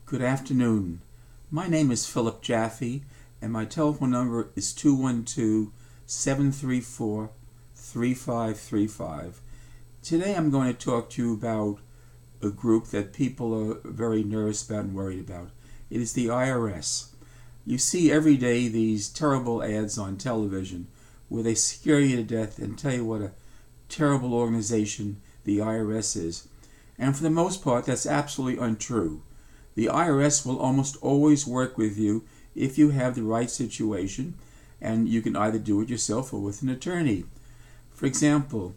Good afternoon. My name is Philip Jaffe, and my telephone number is 212-734-3535. Today I'm going to talk to you about a group that people are very nervous about and worried about. It is the IRS. You see every day these terrible ads on television where they scare you to death and tell you what a terrible organization the IRS is. And for the most part, that's absolutely untrue. The IRS will almost always work with you if you have the right situation, and you can either do it yourself or with an attorney. For example,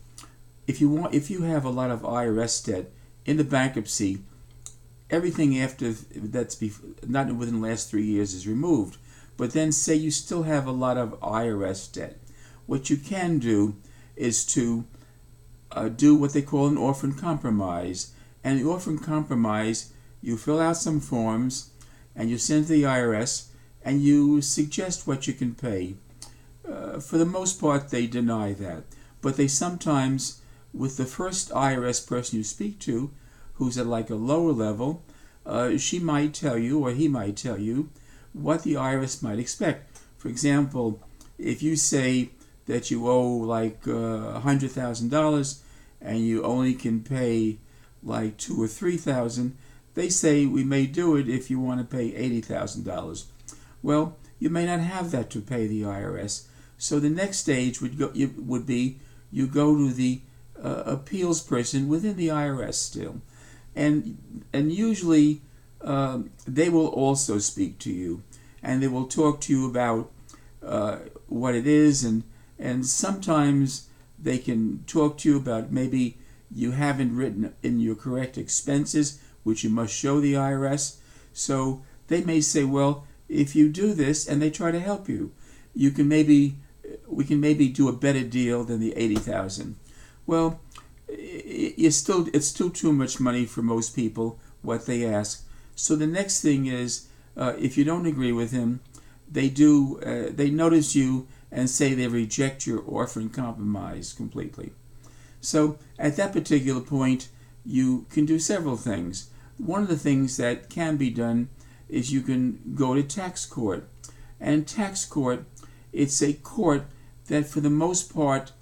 if you have a lot of IRS debt in the bankruptcy, everything after that's not within the last 3 years is removed. But then say you still have a lot of IRS debt. What you can do is to do what they call an orphan compromise. And the orphan compromise, you fill out some forms and you send to the IRS and you suggest what you can pay. For the most part, they deny that. But they sometimes, with the first IRS person you speak to, who's at like a lower level, she might tell you, or he might tell you, what the IRS might expect. For example, if you say that you owe like $100,000 and you only can pay like $2,000 or $3,000, they say we may do it if you want to pay $80,000. Well, you may not have that to pay the IRS. So the next stage would be you go to the appeals person within the IRS still, and usually they will also speak to you, and they will talk to you about what it is, and sometimes they can talk to you about maybe you haven't written in your correct expenses, which you must show the IRS. So they may say, well, if you do this, and they try to help you, we can maybe do a better deal than the $80,000. Well, it's still too much money for most people, what they ask. So the next thing is, if you don't agree with him, they notice you and say they reject your orphan compromise completely. So at that particular point, you can do several things. One of the things that can be done is you can go to tax court. And tax court, it's a court that for the most part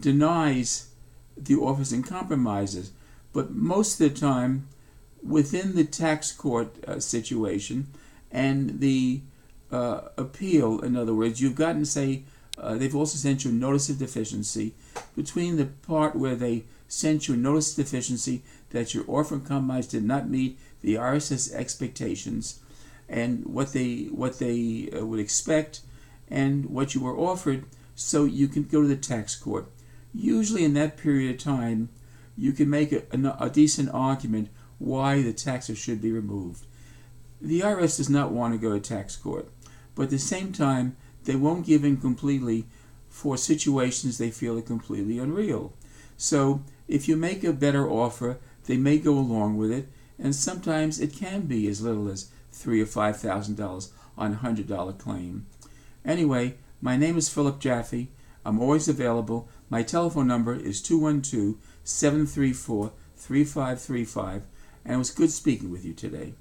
denies the offers and compromises. But most of the time, within the tax court situation and the appeal, in other words, you've gotten, say, they've also sent you a notice of deficiency. Between the part where they sent you a notice of deficiency that your orphan compromise did not meet the IRS's expectations and what they would expect and what you were offered, so you can go to the tax court. Usually in that period of time, you can make a decent argument why the taxes should be removed. The IRS does not want to go to tax court, but at the same time, they won't give in completely for situations they feel are completely unreal. So if you make a better offer, they may go along with it, and sometimes it can be as little as $3,000 or $5,000 on a $100 claim. Anyway, my name is Philip Jaffe. I'm always available. My telephone number is 212-734-3535, and it was good speaking with you today.